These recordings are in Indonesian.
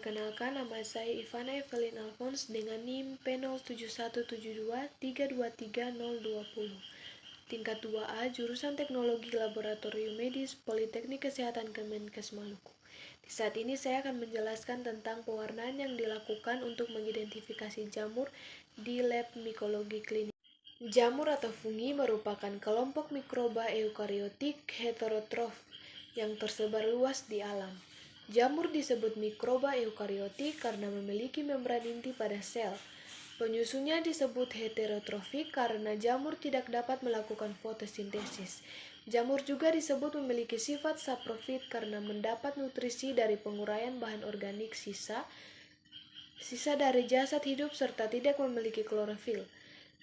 Perkenalkan, nama saya Ivana Evelyn Alphonse dengan NIM P071723232020. Tingkat 2A, jurusan Teknologi Laboratorium Medis Politeknik Kesehatan Kemenkes Maluku. Di saat ini saya akan menjelaskan tentang pewarnaan yang dilakukan untuk mengidentifikasi jamur di lab mikologi klinik. Jamur atau fungi merupakan kelompok mikroba eukariotik heterotrof yang tersebar luas di alam. Jamur disebut mikroba eukariotik karena memiliki membran inti pada sel. Penyusunnya disebut heterotrofik karena jamur tidak dapat melakukan fotosintesis. Jamur juga disebut memiliki sifat saprofit karena mendapat nutrisi dari penguraian bahan organik sisa dari jasad hidup serta tidak memiliki klorofil.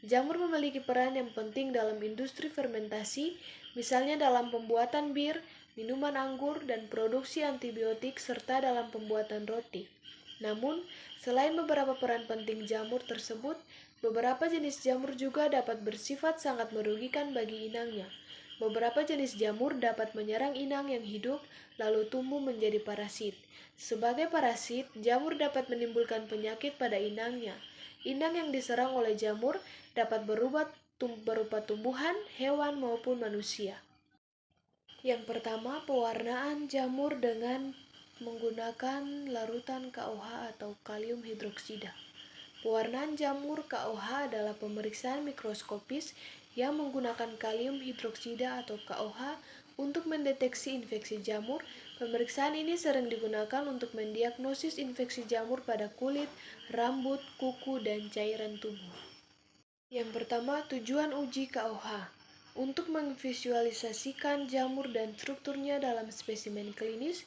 Jamur memiliki peran yang penting dalam industri fermentasi, misalnya dalam pembuatan bir, minuman anggur, dan produksi antibiotik serta dalam pembuatan roti. Namun, selain beberapa peran penting jamur tersebut, beberapa jenis jamur juga dapat bersifat sangat merugikan bagi inangnya. Beberapa jenis jamur dapat menyerang inang yang hidup, lalu tumbuh menjadi parasit. Sebagai parasit, jamur dapat menimbulkan penyakit pada inangnya. Inang yang diserang oleh jamur dapat berupa tumbuhan, hewan, maupun manusia. Yang pertama, pewarnaan jamur dengan menggunakan larutan KOH atau kalium hidroksida. Pewarnaan jamur KOH adalah pemeriksaan mikroskopis yang menggunakan kalium hidroksida atau KOH untuk mendeteksi infeksi jamur. Pemeriksaan ini sering digunakan untuk mendiagnosis infeksi jamur pada kulit, rambut, kuku, dan cairan tubuh. Yang pertama, tujuan uji KOH. Untuk memvisualisasikan jamur dan strukturnya dalam spesimen klinis,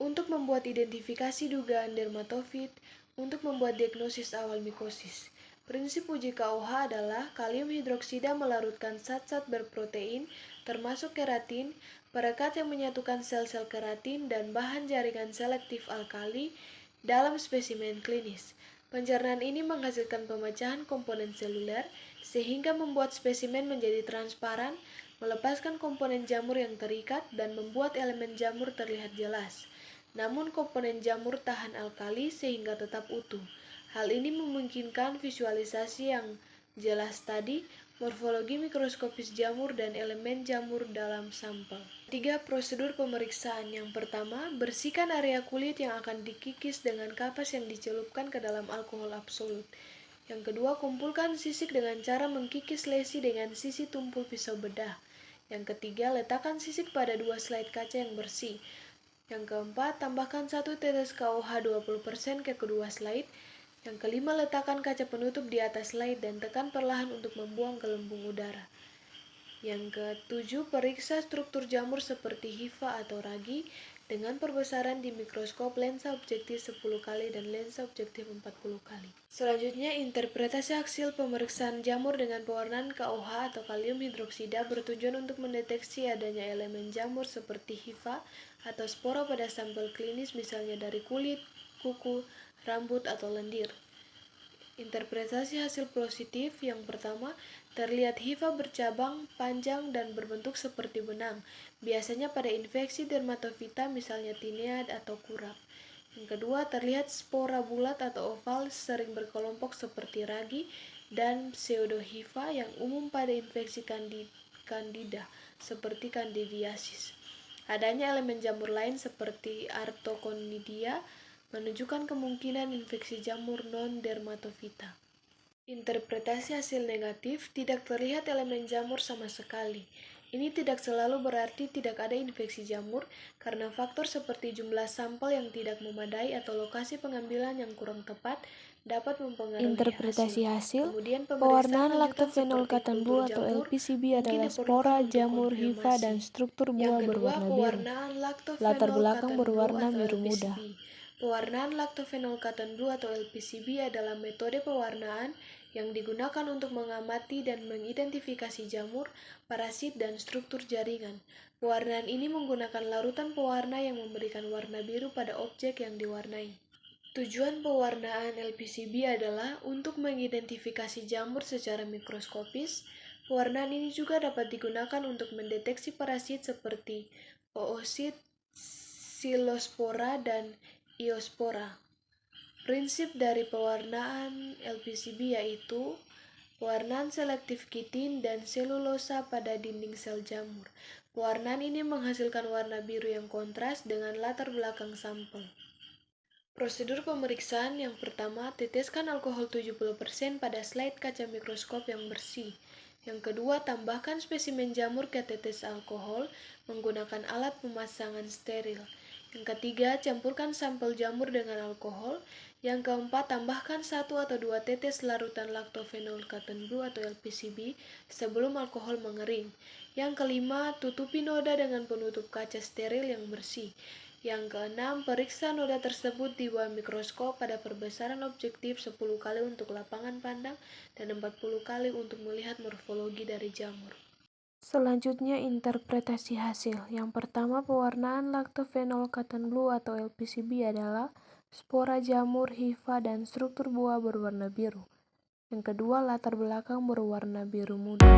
untuk membuat identifikasi dugaan dermatofit, untuk membuat diagnosis awal mikosis. Prinsip uji KOH adalah kalium hidroksida melarutkan zat-zat berprotein, termasuk keratin, perekat yang menyatukan sel-sel keratin, dan bahan jaringan selektif alkali dalam spesimen klinis. Pencernaan ini menghasilkan pemecahan komponen seluler, sehingga membuat spesimen menjadi transparan, melepaskan komponen jamur yang terikat, dan membuat elemen jamur terlihat jelas. Namun komponen jamur tahan alkali sehingga tetap utuh. Hal ini memungkinkan visualisasi yang jelas tadi, morfologi mikroskopis jamur dan elemen jamur dalam sampel. 3. Prosedur pemeriksaan. Yang pertama, bersihkan area kulit yang akan dikikis dengan kapas yang dicelupkan ke dalam alkohol absolut. Yang kedua, kumpulkan sisik dengan cara mengkikis lesi dengan sisi tumpul pisau bedah. Yang ketiga, letakkan sisik pada 2 slide kaca yang bersih. Yang keempat, tambahkan 1 tetes KOH 20% ke kedua slide. Yang kelima, letakkan kaca penutup di atas slide dan tekan perlahan untuk membuang gelembung udara. Yang ketujuh, periksa struktur jamur seperti hifa atau ragi dengan perbesaran di mikroskop lensa objektif 10 kali dan lensa objektif 40 kali. Selanjutnya, interpretasi hasil pemeriksaan jamur dengan pewarnaan KOH atau kalium hidroksida bertujuan untuk mendeteksi adanya elemen jamur seperti hifa atau spora pada sampel klinis, misalnya dari kulit, kuku, rambut, atau lendir. Interpretasi hasil positif. Yang pertama, terlihat hifa bercabang, panjang, dan berbentuk seperti benang, biasanya pada infeksi dermatofita misalnya tinea atau kurap. Yang kedua, terlihat spora bulat atau oval, sering berkelompok seperti ragi, dan pseudohifa yang umum pada infeksi candida seperti candidiasis. Adanya elemen jamur lain seperti artoconidia menunjukkan kemungkinan infeksi jamur non-dermatofita. Interpretasi hasil negatif. Tidak terlihat elemen jamur sama sekali. Ini tidak selalu berarti tidak ada infeksi jamur, karena faktor seperti jumlah sampel yang tidak memadai atau lokasi pengambilan yang kurang tepat dapat mempengaruhi Interpretasi hasil. Kemudian, Pewarnaan lactophenolkatan blue atau LPCB adalah spora, jamur, hifa, dan struktur buah berwarna biru. Latar belakang berwarna biru muda. Pewarnaan lactophenolkatan blue atau LPCB adalah metode pewarnaan yang digunakan untuk mengamati dan mengidentifikasi jamur, parasit, dan struktur jaringan. Pewarnaan ini menggunakan larutan pewarna yang memberikan warna biru pada objek yang diwarnai. Tujuan pewarnaan LPCB adalah untuk mengidentifikasi jamur secara mikroskopis. Pewarnaan ini juga dapat digunakan untuk mendeteksi parasit seperti oosit, silospora, dan iospora. Prinsip dari pewarnaan LPCB yaitu pewarnaan selektif kitin dan selulosa pada dinding sel jamur. Pewarnaan ini menghasilkan warna biru yang kontras dengan latar belakang sampel. Prosedur pemeriksaan yang pertama, teteskan alkohol 70% pada slide kaca mikroskop yang bersih. Yang kedua, tambahkan spesimen jamur ke tetes alkohol menggunakan alat pemasangan steril. Yang ketiga, campurkan sampel jamur dengan alkohol. Yang keempat, tambahkan 1 atau 2 tetes larutan lactophenol cotton blue atau LPCB sebelum alkohol mengering. Yang kelima, tutupi noda dengan penutup kaca steril yang bersih. Yang keenam, periksa noda tersebut di bawah mikroskop pada perbesaran objektif 10 kali untuk lapangan pandang dan 40 kali untuk melihat morfologi dari jamur. Selanjutnya, interpretasi hasil. Yang pertama, pewarnaan lactophenol cotton blue atau LPCB adalah spora jamur, hifa, dan struktur buah berwarna biru. Yang kedua, latar belakang berwarna biru muda.